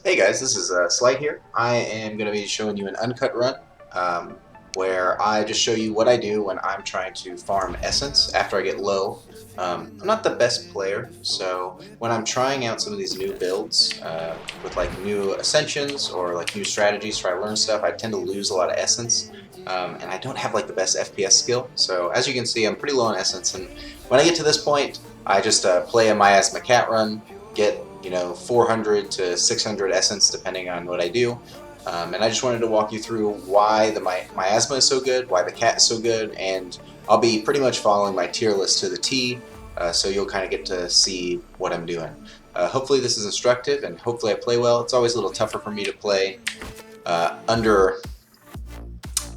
Hey guys, this is Slight here. I am going to be showing you an uncut run where I just show you what I do when I'm trying to farm essence after I get low. I'm not the best player, so when I'm trying out some of these new builds with like new ascensions or like new strategies, try to learn stuff, I tend to lose a lot of essence. And I don't have like the best FPS skill, so as you can see I'm pretty low on essence, and when I get to this point I just play a Miasma Cat run, get 400 to 600 essence depending on what I do. And I just wanted to walk you through why the Miasma is so good, why the cat is so good, and I'll be pretty much following my tier list to the T, so you'll kind of get to see what I'm doing. Hopefully this is instructive, and hopefully I play well. It's always a little tougher for me to play under,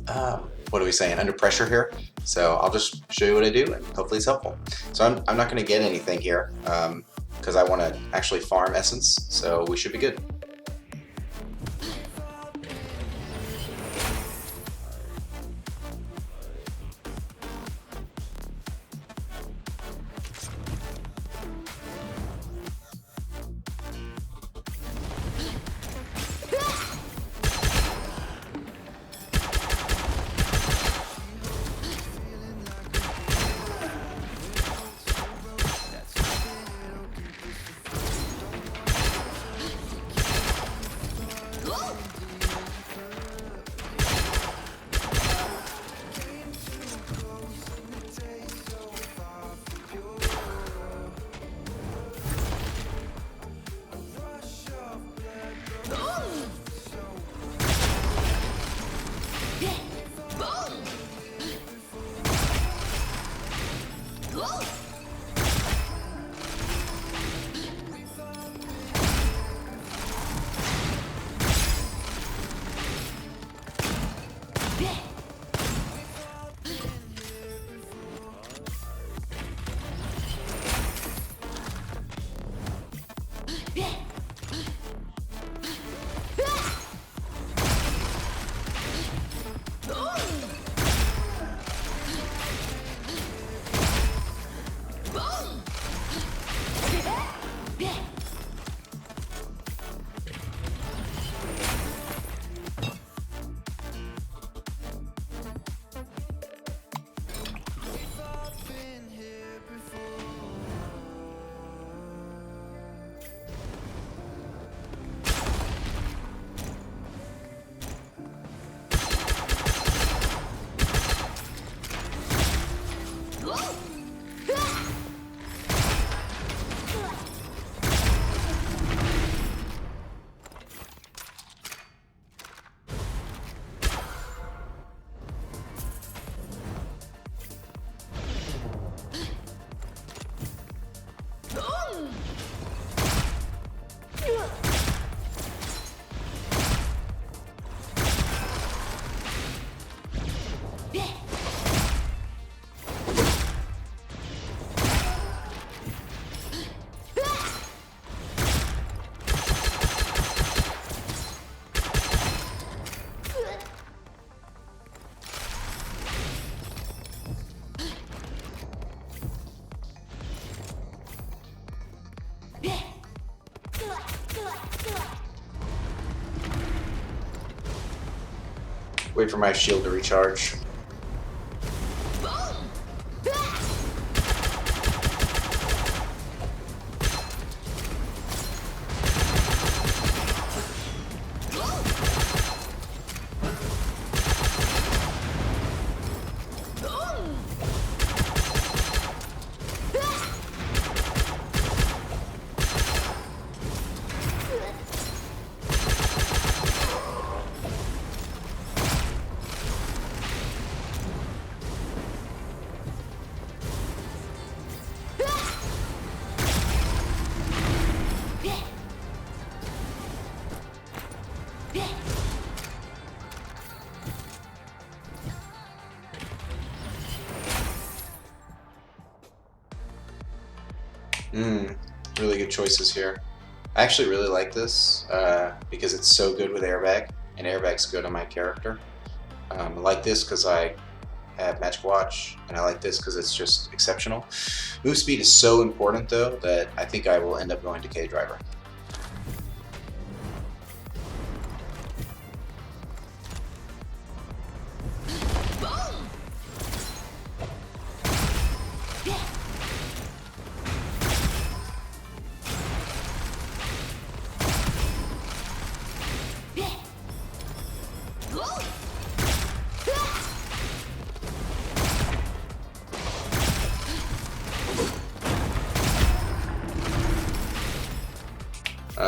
what are we saying, under pressure here. So I'll just show you what I do, and hopefully it's helpful. So I'm not going to get anything here, because I want to actually farm essence, so we should be good. Wait for my shield to recharge. Really good choices here. I actually really like this because it's so good with airbag, and airbag's good on my character. I like this because I have Magic Watch, and I like this because it's just exceptional. Move speed is so important though that I think I will end up going to K-Driver.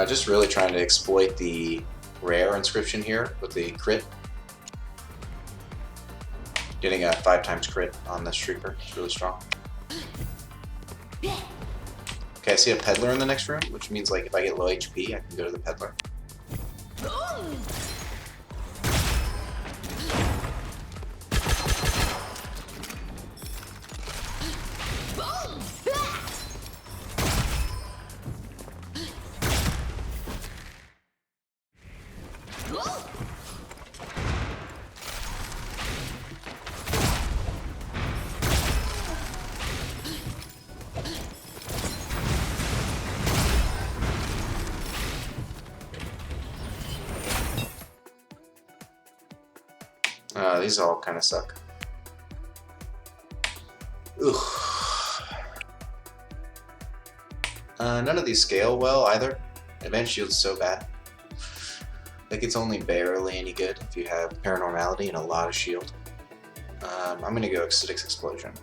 Just really trying to exploit the rare inscription here with the crit. Getting a 5x crit on this Shrieker is really strong. Okay, I see a Peddler in the next room, which means like if I get low HP, I can go to the Peddler. These all kind of suck. Ugh. None of these scale well either. Advanced Shield's so bad. Like it's only barely any good if you have Paranormality and a lot of shield. I'm gonna go Acidic Explosion.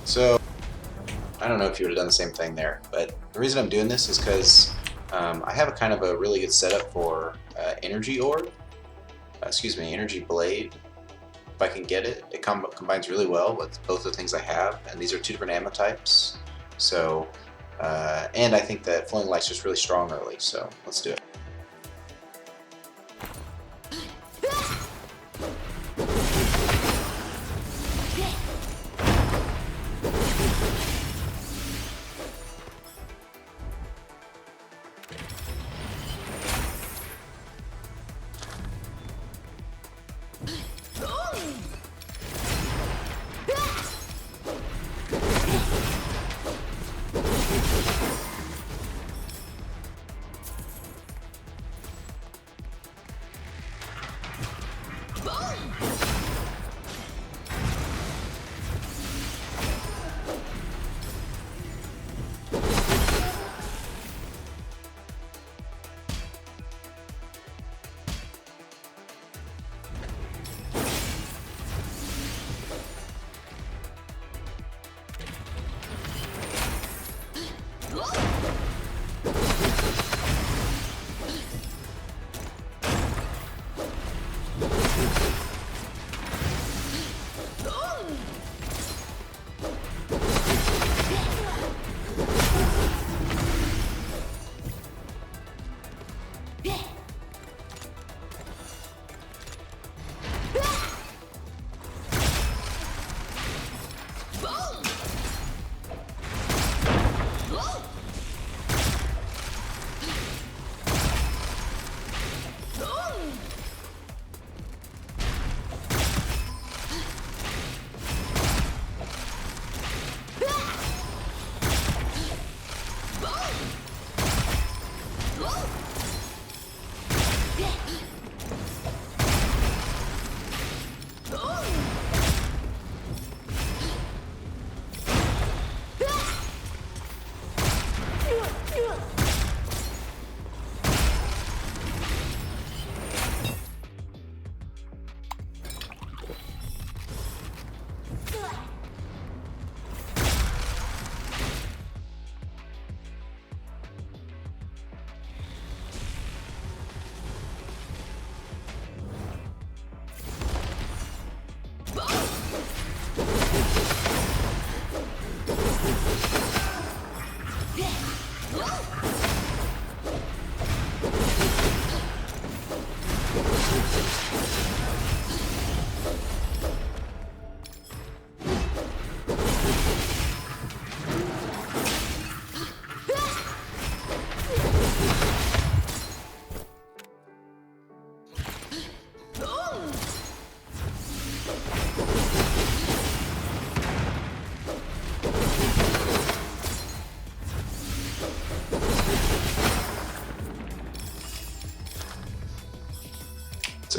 So, I don't know if you would have done the same thing there, but the reason I'm doing this is because I have a kind of a really good setup for Energy Orb. Energy Blade. If I can get it, it combines really well with both the things I have, and these are two different ammo types. So, and I think that Flowing Light's just really strong early, so let's do it.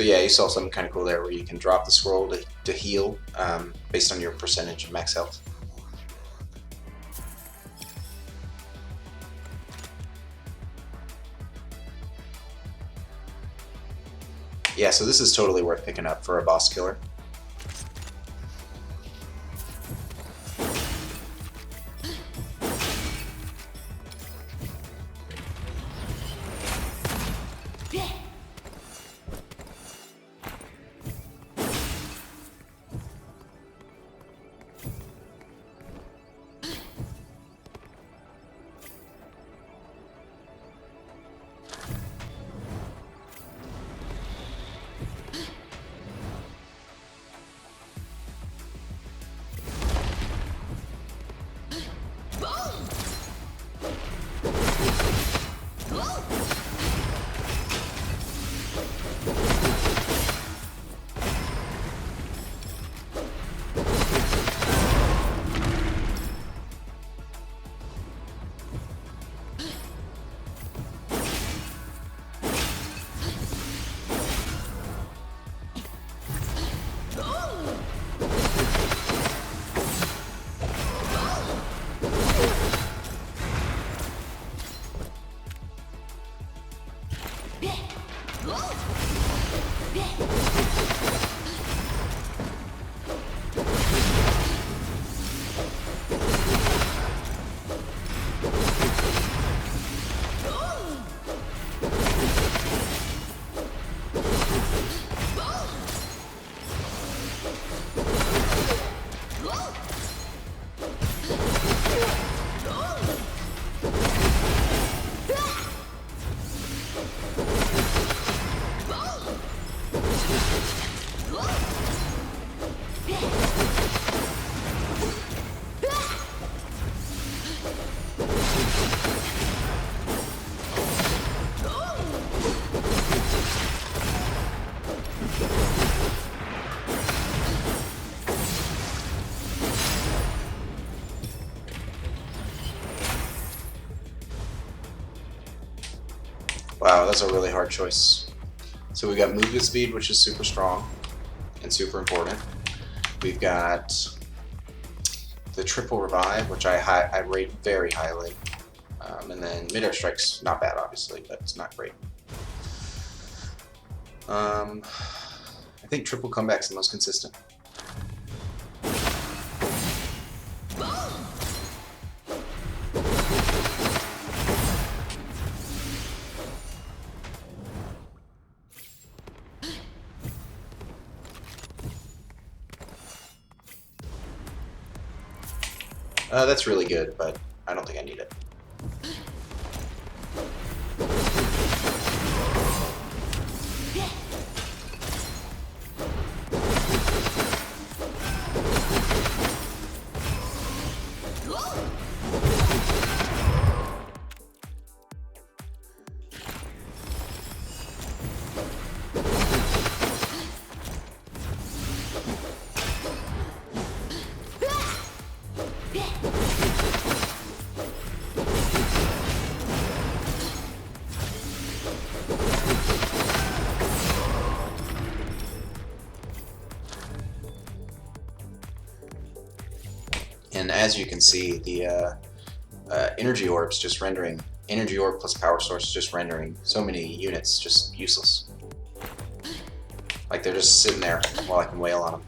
So yeah, you saw something kind of cool there where you can drop the scroll to heal based on your percentage of max health. Yeah, so this is totally worth picking up for a boss killer. Wow, that's a really hard choice. So we got movement speed, which is super strong and super important. We've got the triple revive, which I rate very highly. And then mid-air strike's not bad, obviously, but it's not great. I think triple comeback's the most consistent. That's really good, but I don't think I need it. And as you can see, the energy orbs just rendering, energy orb plus power source just rendering so many units just useless. Like they're just sitting there while I can wail on them.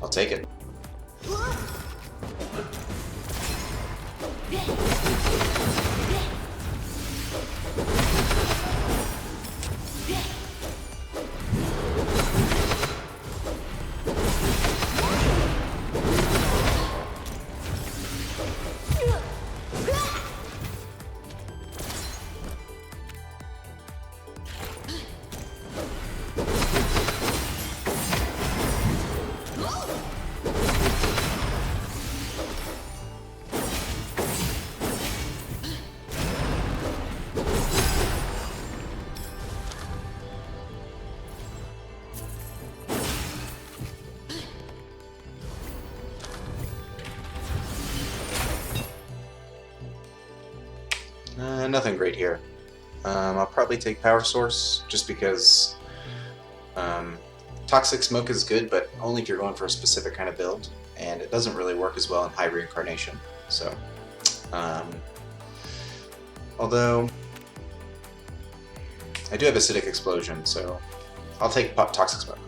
I'll take it. Nothing great here. I'll probably take Power Source, just because Toxic Smoke is good, but only if you're going for a specific kind of build, and it doesn't really work as well in High Reincarnation. So, although I do have Acidic Explosion, so I'll take Toxic Smoke.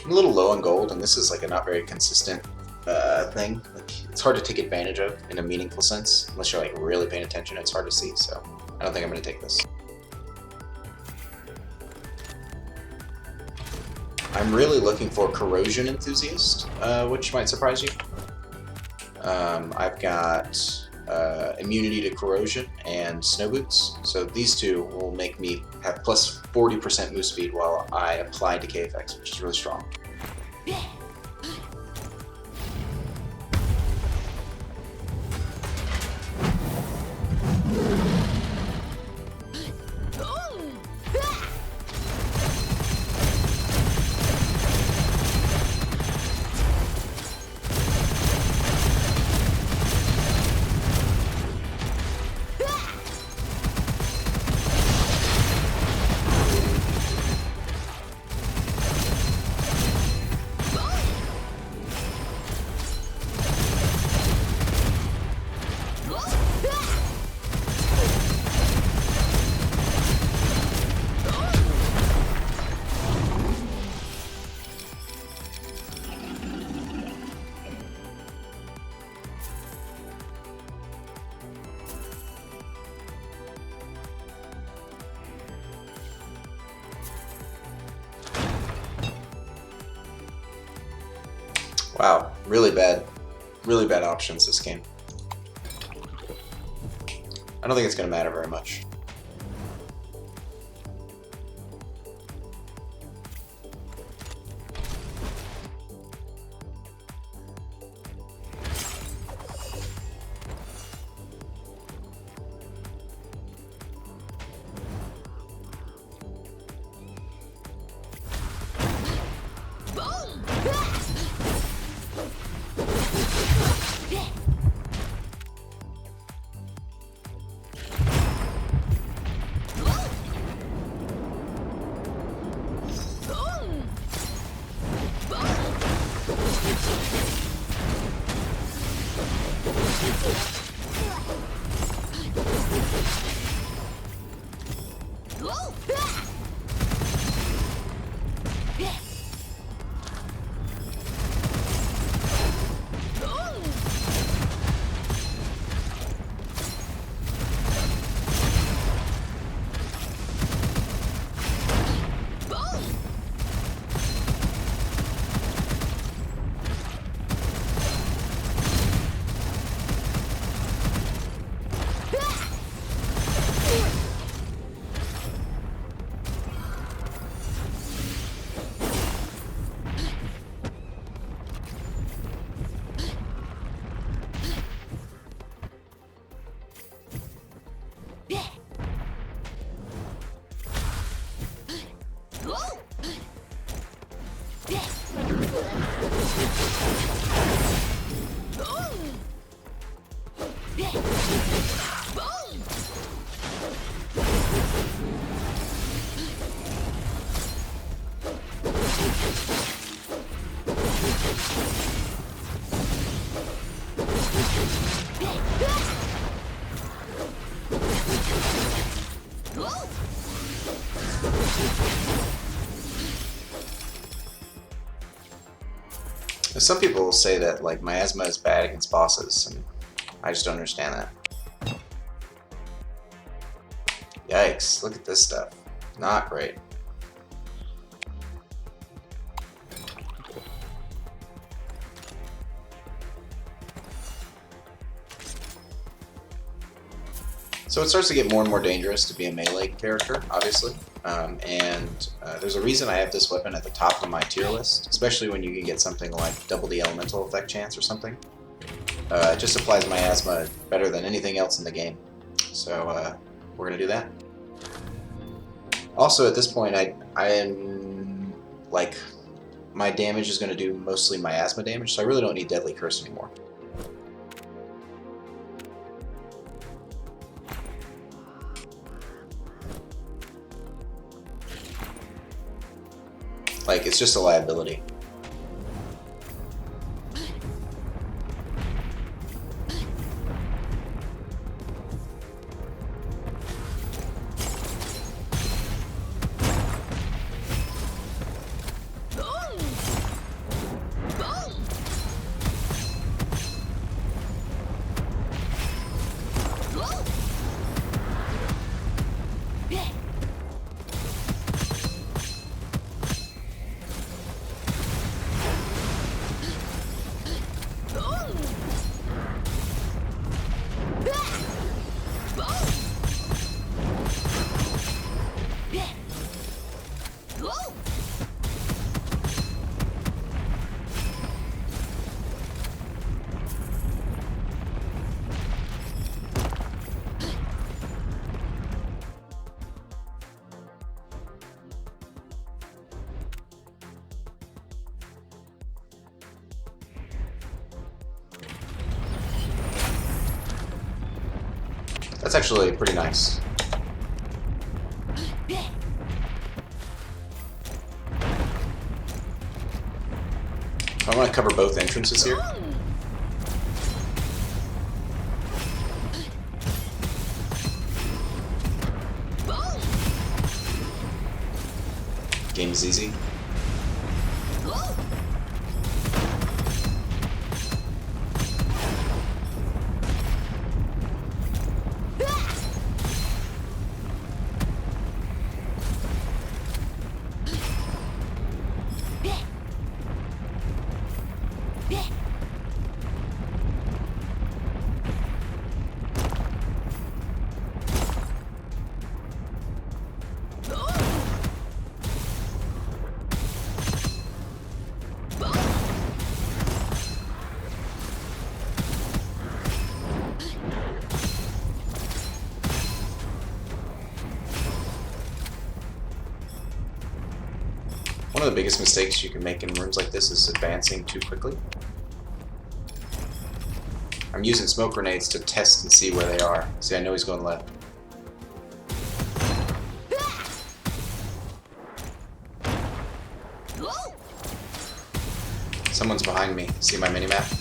I'm a little low on gold, and this is like a not very consistent thing. Like, it's hard to take advantage of in a meaningful sense, unless you're like really paying attention. It's hard to see, so I don't think I'm going to take this. I'm really looking for Corrosion Enthusiast, which might surprise you. I've got immunity to corrosion and snow boots, so these two will make me have plus 40% move speed while I apply decay effects, which is really strong. Wow, really bad options this game. I don't think it's going to matter very much. Some people say that like Miasma is bad against bosses, and I just don't understand that. Yikes, look at this stuff. Not great. So it starts to get more and more dangerous to be a melee character, obviously. There's a reason I have this weapon at the top of my tier list, especially when you can get something like double the elemental effect chance or something. It just applies Miasma better than anything else in the game. So we're going to do that. Also, at this point, I am, like, my damage is going to do mostly Miasma damage, so I really don't need Deadly Curse anymore. Like, it's just a liability. That's actually pretty nice. I want to cover both entrances here. Game's easy. One of the biggest mistakes you can make in rooms like this is advancing too quickly. I'm using smoke grenades to test and see where they are. See, I know he's going left. Someone's behind me. See my minimap?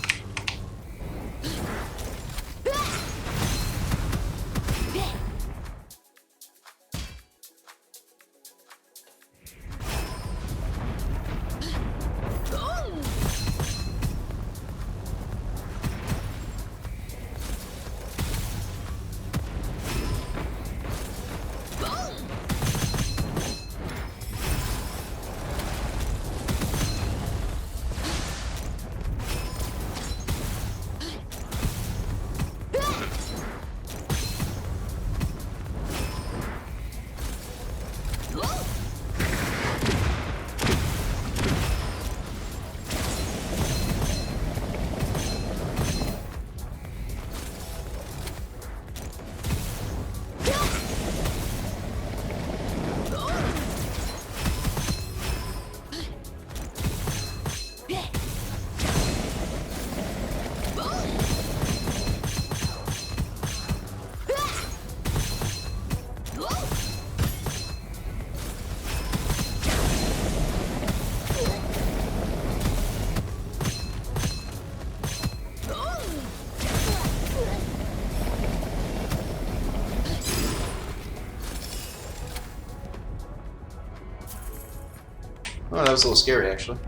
Oh, that was a little scary, actually.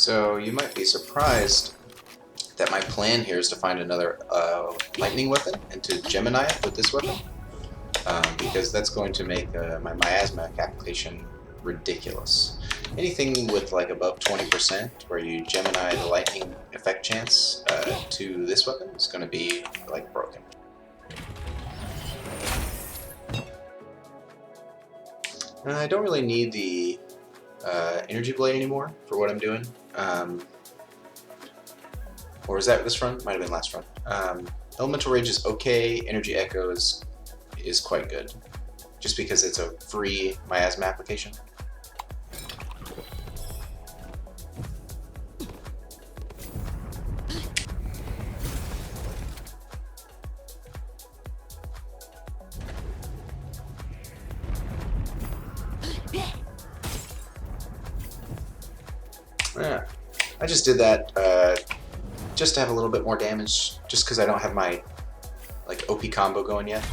So you might be surprised that my plan here is to find another lightning weapon and to Gemini it with this weapon, because that's going to make my Miasma application ridiculous. Anything with like above 20% where you Gemini the lightning effect chance to this weapon is going to be like broken. I don't really need the energy blade anymore for what I'm doing. Or is that this run? Might have been last run. Elemental Rage is okay. Energy Echo is quite good, just because it's a free Miasma application. Yeah, I just did that just to have a little bit more damage, just because I don't have my like OP combo going yet.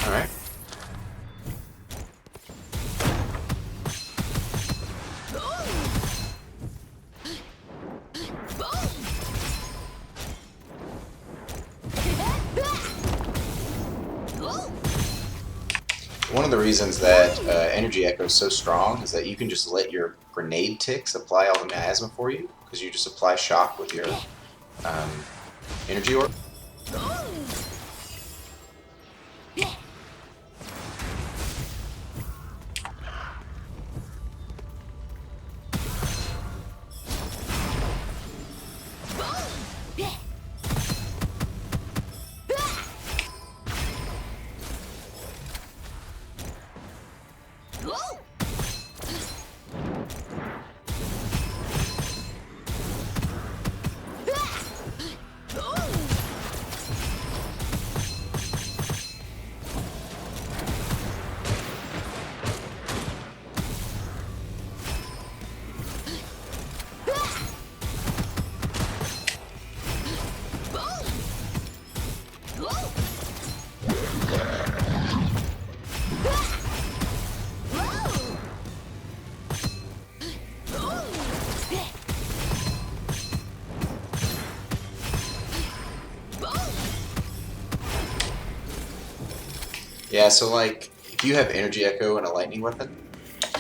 Alright. One of the reasons that Energy Echo is so strong is that you can just let your grenade ticks apply all the miasma for you, because you just apply shock with your energy orb. Yeah, so like, if you have Energy Echo and a lightning weapon,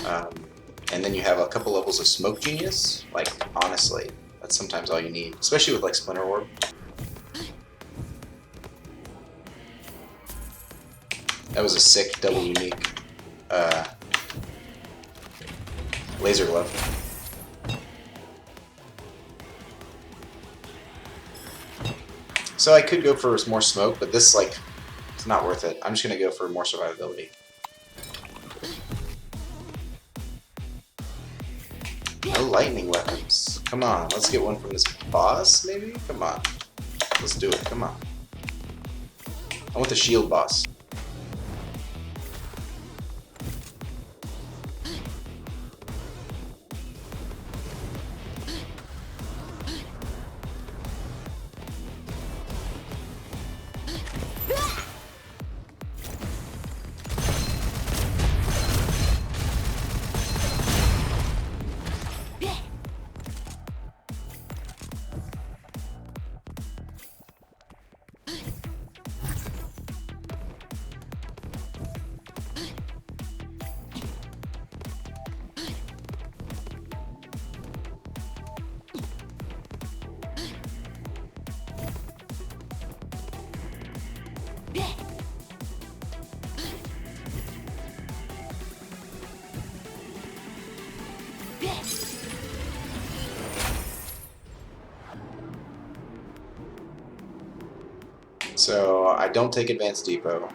and then you have a couple levels of Smoke Genius, like, honestly, that's sometimes all you need, especially with like Splinter Orb. That was a sick double unique laser glove. So I could go for more smoke, but this, like, it's not worth it. I'm just gonna go for more survivability. No lightning weapons. Come on, let's get one from this boss, maybe? Come on. Let's do it, come on. I want the shield boss. So I don't take Advanced Depot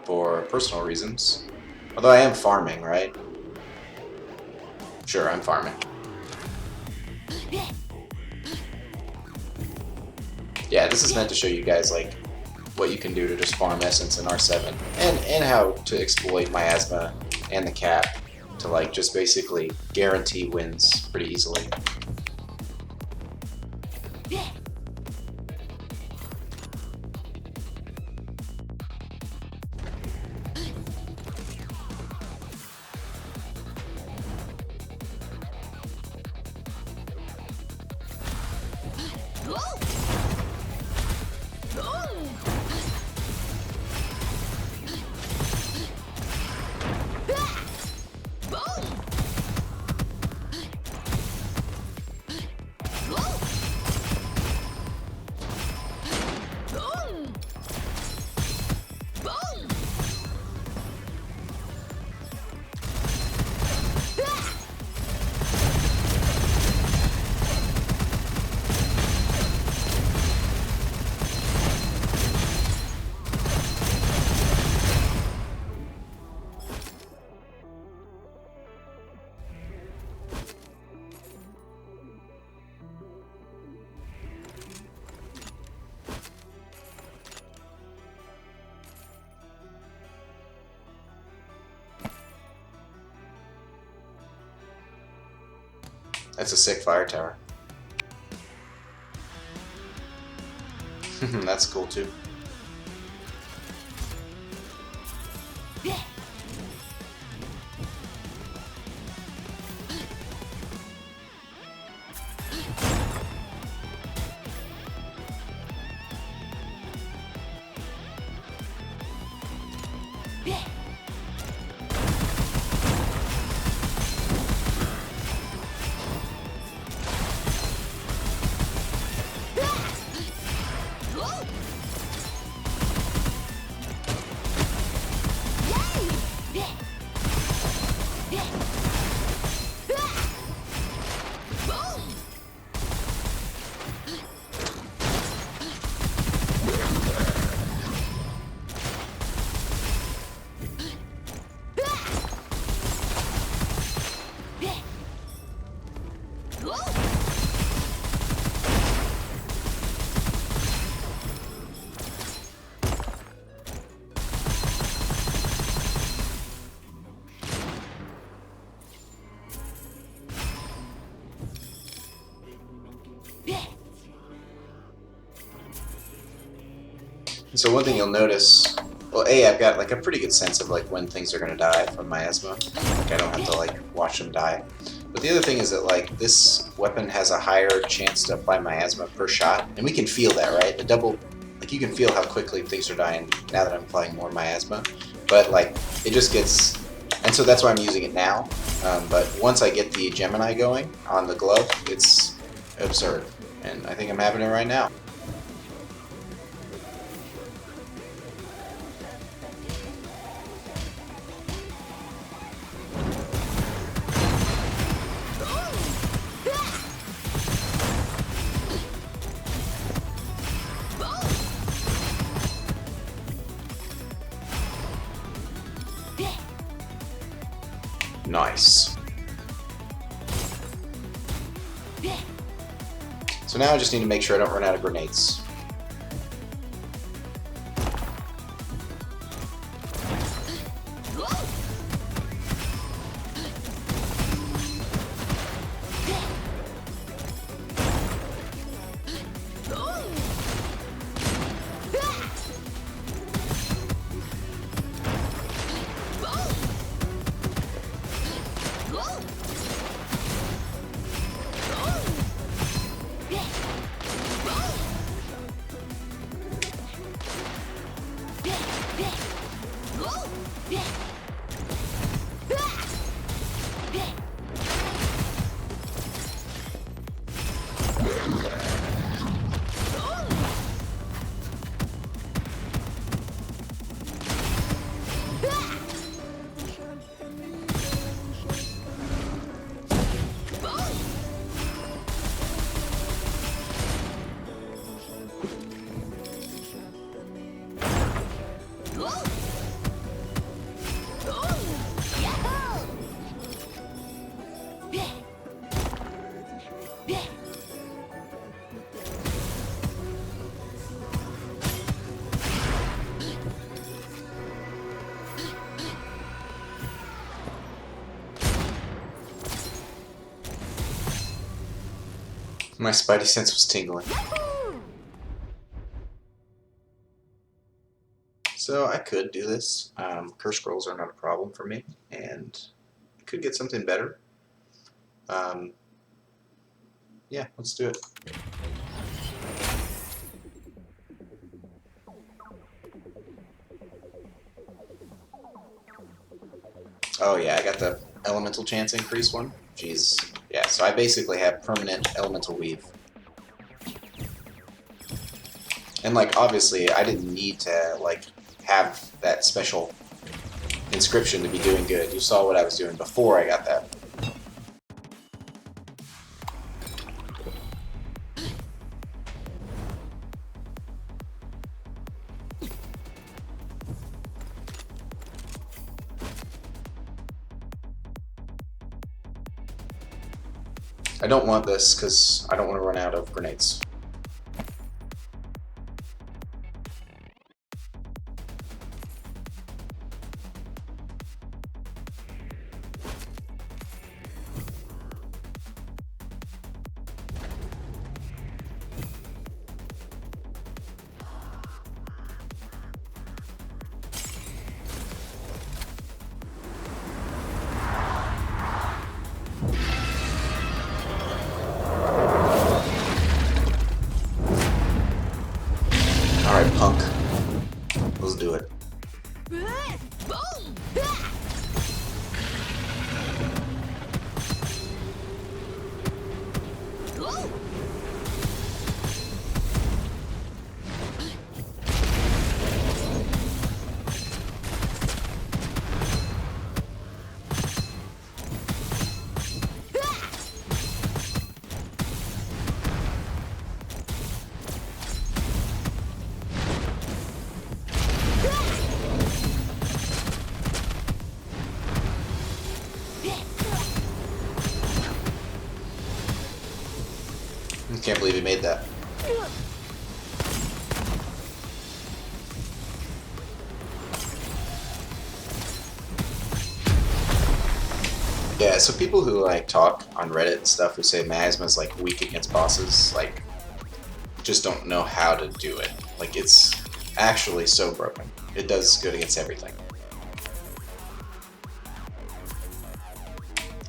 for personal reasons. Although I am farming, right? Sure, I'm farming. Yeah, this is meant to show you guys like what you can do to just farm essence in R7 and how to exploit Miasma and the cat to like just basically guarantee wins pretty easily. That's a sick fire tower. That's cool too. So one thing you'll notice, well, I've got like a pretty good sense of like when things are gonna die from Miasma. Like I don't have to like watch them die. But the other thing is that like this weapon has a higher chance to apply Miasma per shot, and we can feel that, right? The double, like you can feel how quickly things are dying now that I'm applying more Miasma. But like it just gets, and so that's why I'm using it now. But once I get the Gemini going on the glove, it's absurd, and I think I'm having it right now. Nice. So now I just need to make sure I don't run out of grenades. My spidey sense was tingling. So I could do this. Curse scrolls are not a problem for me, and I could get something better. Yeah, let's do it. Oh yeah, I got the elemental chance increase one. Jeez. Yeah, so I basically have permanent elemental weave. And like obviously I didn't need to like have that special inscription to be doing good. You saw what I was doing before I got that. I don't want this because I don't want to run out of grenades. Alright, punk. Let's do it. I can't believe he made that. Yeah, so people who like talk on Reddit and stuff who say Miasma is like weak against bosses, like just don't know how to do it. Like it's actually so broken. It does good against everything.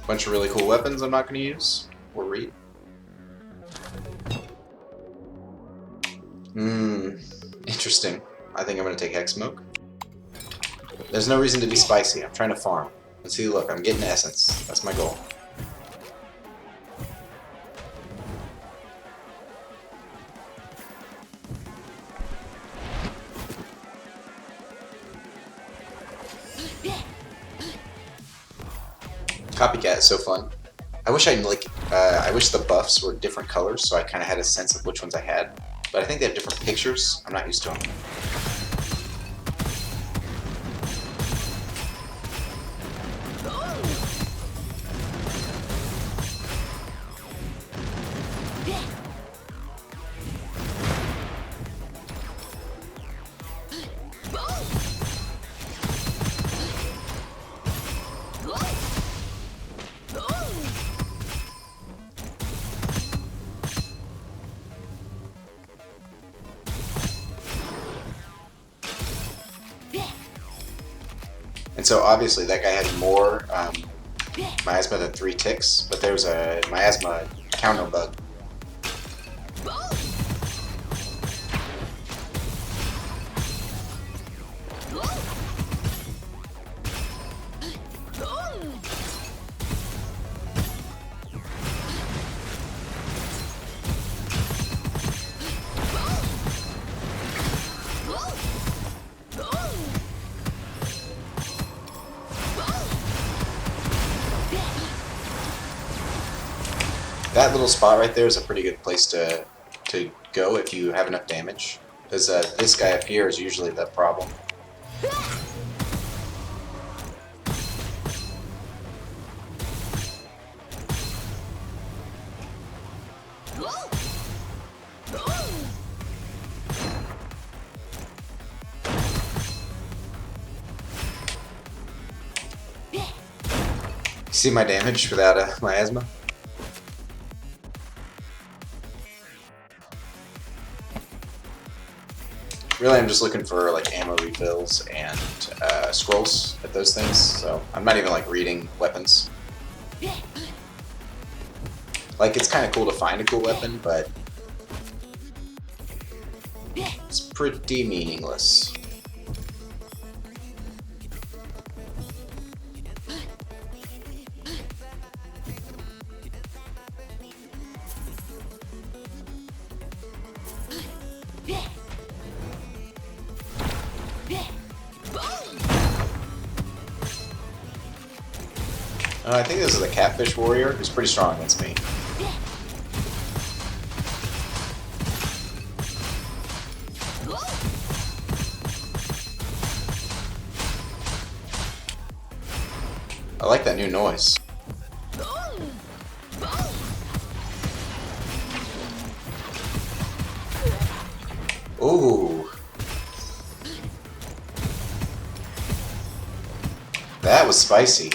Bunch of really cool weapons I'm not going to use or read. Interesting. I think I'm going to take Hex Smoke. There's no reason to be spicy. I'm trying to farm. Let's see, look, I'm getting essence. That's my goal. Copycat is so fun. I wish I wish the buffs were different colors so I kind of had a sense of which ones I had. But I think they have different pictures. I'm not used to them. And so obviously that guy had more miasma than 3 ticks, but there's a miasma counter bug. That little spot right there is a pretty good place to go if you have enough damage, because this guy up here is usually the problem. See my damage without a miasma? Really, I'm just looking for like ammo refills and scrolls at those things, so I'm not even like reading weapons. Like, it's kind of cool to find a cool weapon, but it's pretty meaningless. I think this is the Catfish Warrior, who's pretty strong against me. I like that new noise. Ooh. That was spicy.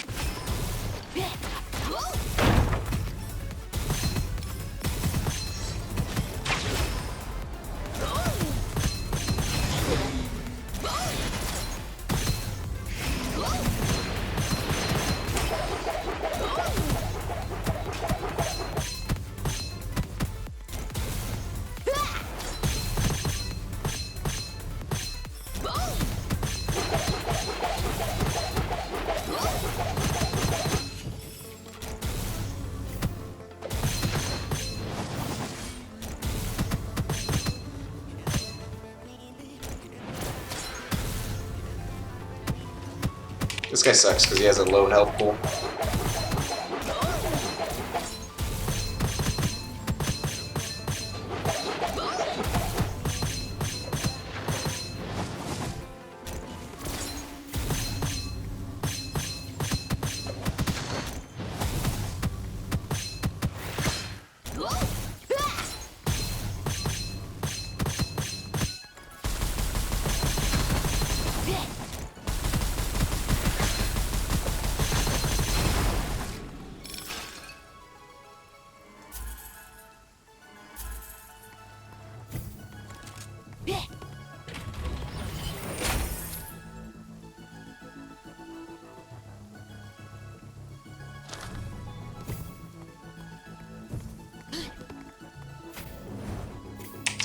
This guy sucks because he has a low health pool.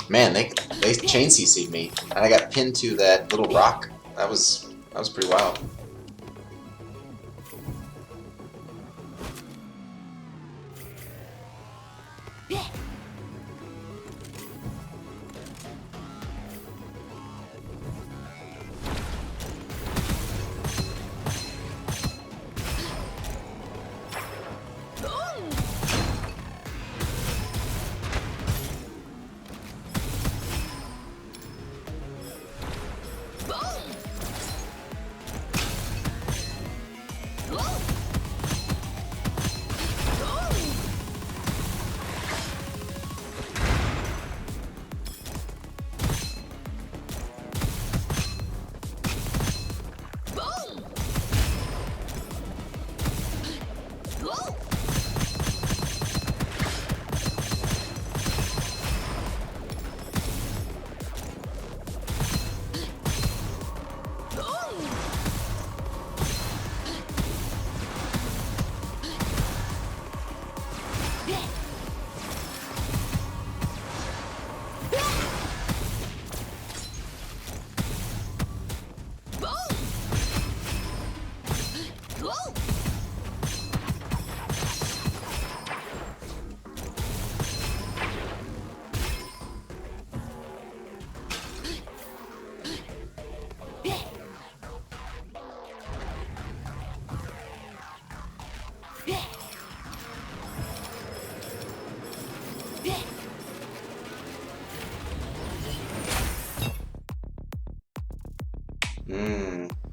Man, they chain CC'd me, and I got pinned to that little rock. That was pretty wild.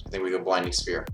I think we go Blinding Spear.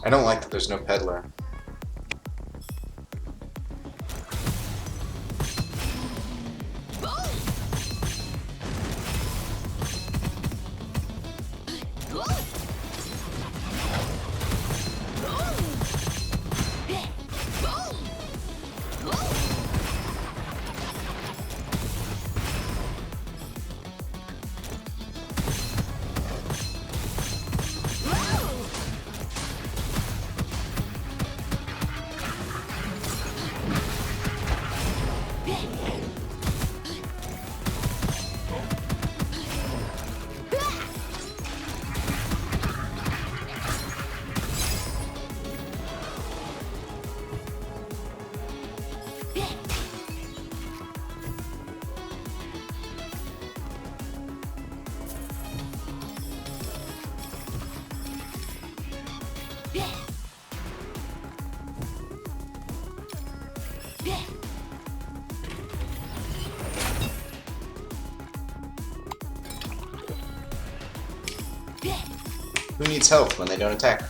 I don't like that there's no peddler. Who needs health when they don't attack?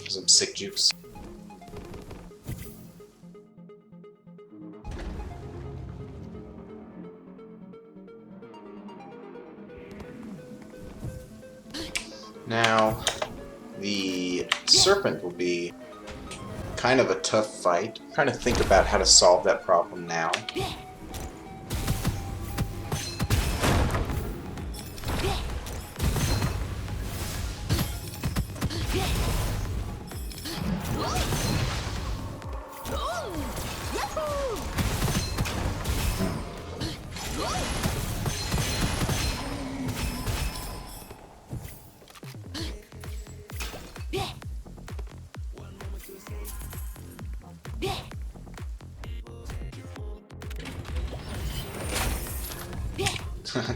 Some sick jukes. Now, the serpent will be kind of a tough fight. I'm trying to think about how to solve that problem now.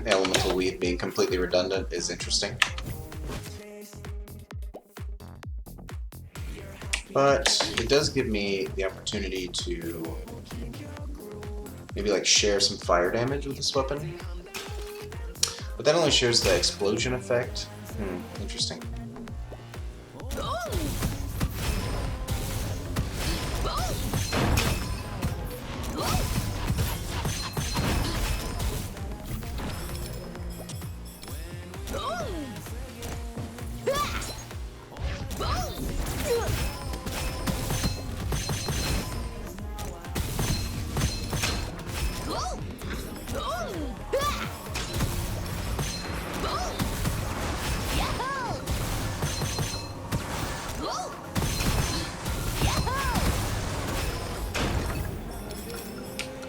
Elemental weed being completely redundant is interesting. But it does give me the opportunity to maybe like share some fire damage with this weapon. But that only shares the explosion effect. Interesting.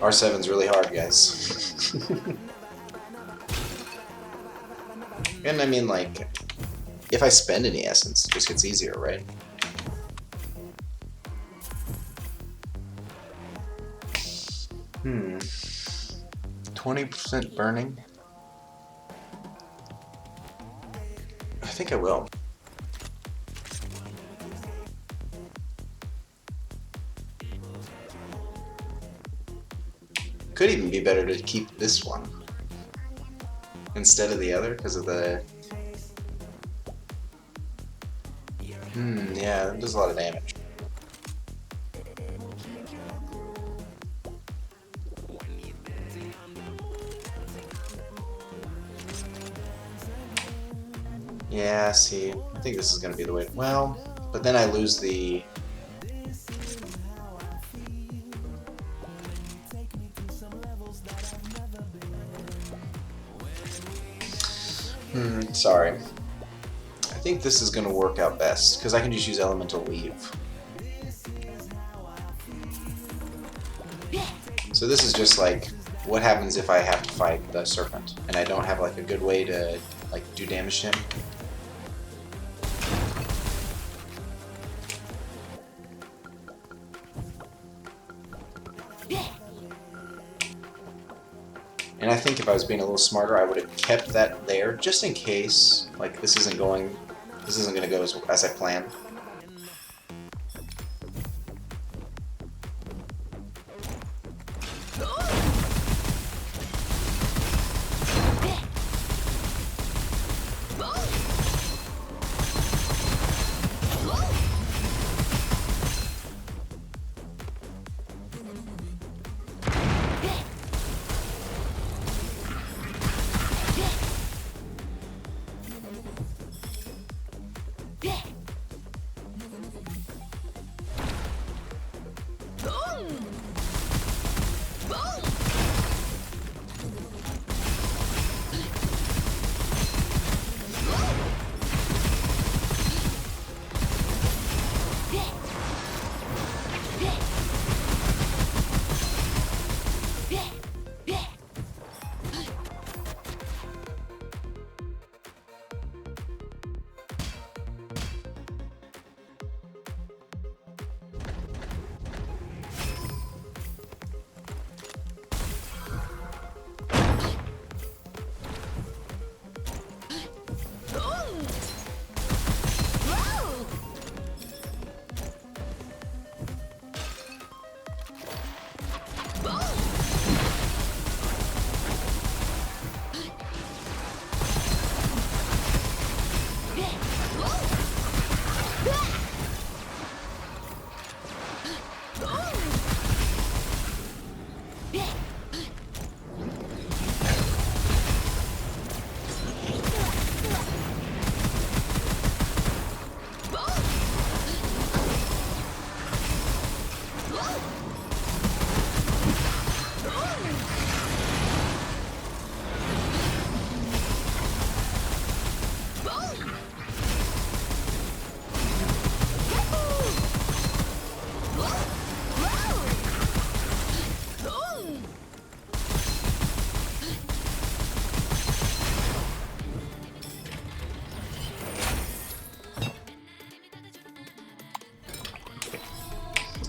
R7's really hard, guys. And I mean, like, if I spend any essence, it just gets easier, right? Hmm. 20% burning? I think I will. Could even be better to keep this one instead of the other because of the... yeah, that does a lot of damage. Yeah, see, I think this is going to be the way. Well, but then I lose the... sorry. I think this is going to work out best, because I can just use Elemental Weave. So this is just like, what happens if I have to fight the Serpent, and I don't have like a good way to like do damage to him? And I think if I was being a little smarter, I would have kept that there, just in case, like, this isn't going to go as I planned.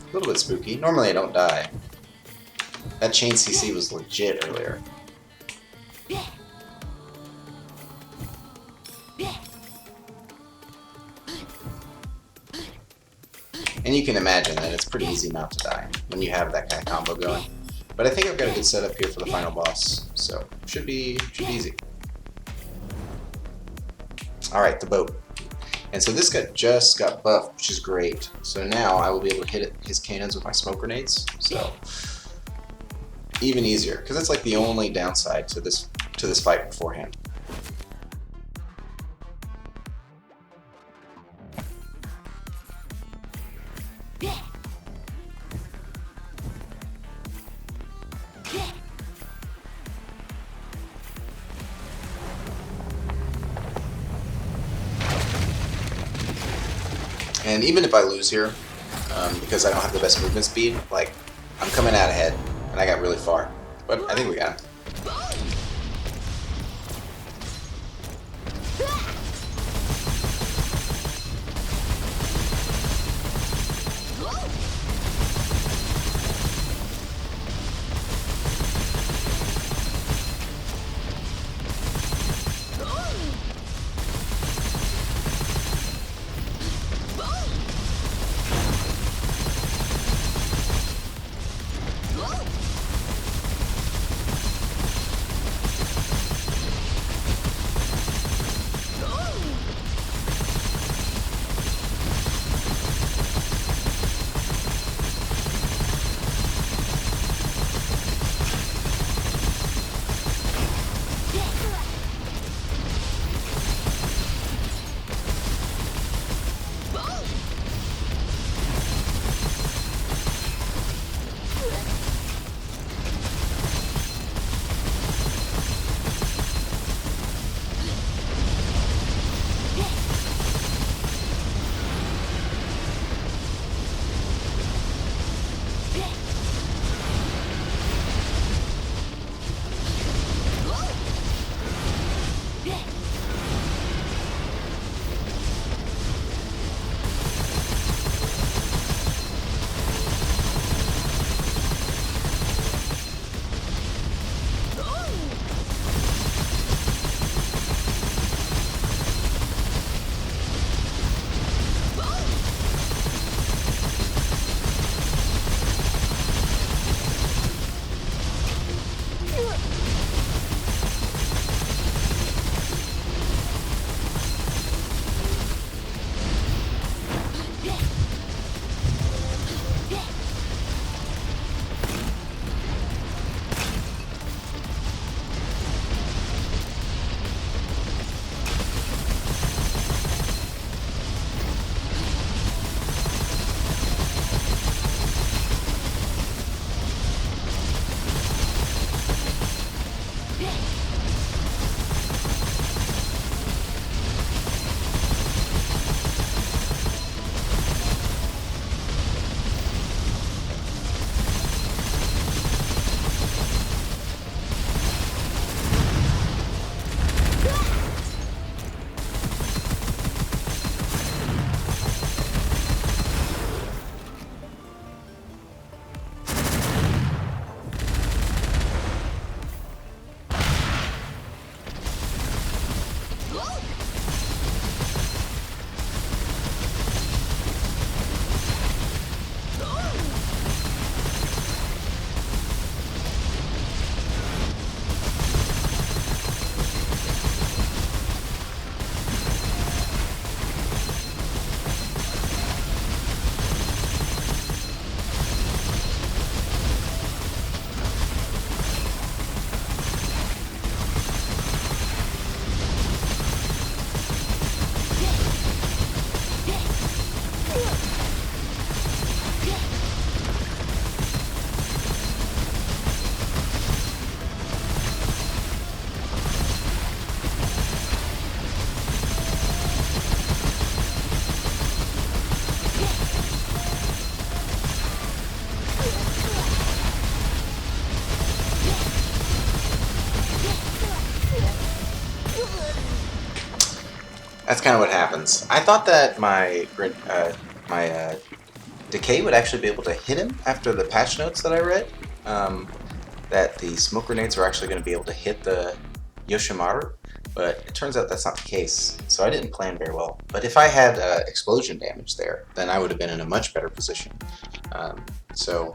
A little bit spooky. Normally I don't die. That chain CC was legit earlier. And you can imagine that it's pretty easy not to die when you have that kind of combo going. But I think I've got a good setup here for the final boss, so should be easy. Alright, the boat. And so this guy just got buffed, which is great. So now I will be able to hit his cannons with my smoke grenades. So even easier, because that's like the only downside to this fight beforehand. And even if I lose here, because I don't have the best movement speed, like, I'm coming out ahead. and I got really far. But I think we got him. That's kind of what happens. I thought that my decay would actually be able to hit him after the patch notes that I read. That the smoke grenades are actually going to be able to hit the Yoshimaru, but it turns out that's not the case. So I didn't plan very well. But if I had explosion damage there, then I would have been in a much better position. So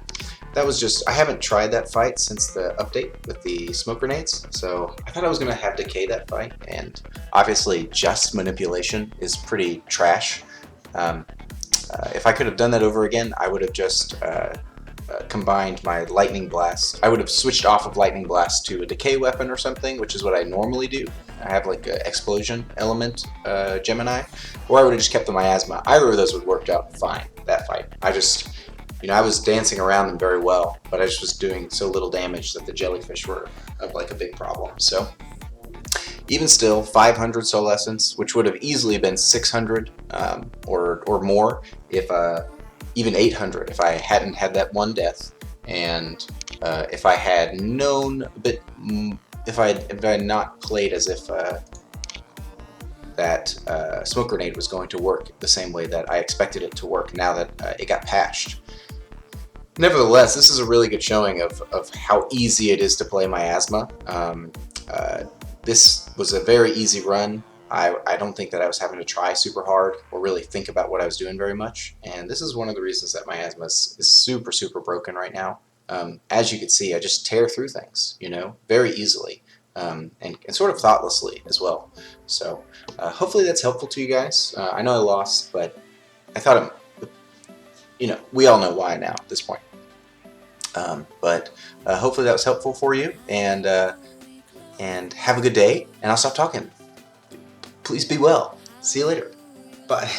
that was just, I haven't tried that fight since the update with the smoke grenades, so I thought I was going to have decay that fight, and obviously just manipulation is pretty trash. If I could have done that over again, I would have just combined my lightning blast. I would have switched off of lightning blast to a decay weapon or something, which is what I normally do. I have like an explosion element Gemini, or I would have just kept the miasma. Either of those would have worked out fine that fight. I just, I was dancing around them very well, but I just was doing so little damage that the jellyfish were like a big problem. So even still, 500 soul essence, which would have easily been 600 or more, if even 800 if I hadn't had that one death, and if I had known a bit, if I had not played as if that smoke grenade was going to work the same way that I expected it to work now that it got patched. Nevertheless, this is a really good showing of how easy it is to play Miasma. This was a very easy run. I don't think that I was having to try super hard or really think about what I was doing very much, and this is one of the reasons that Miasma is super, super broken right now. As you can see, I just tear through things, you know, very easily, and sort of thoughtlessly as well. So hopefully that's helpful to you guys. I know I lost, but I thought, you know, we all know why now at this point. But hopefully that was helpful for you, and have a good day, and I'll stop talking. Please be well. See you later. Bye.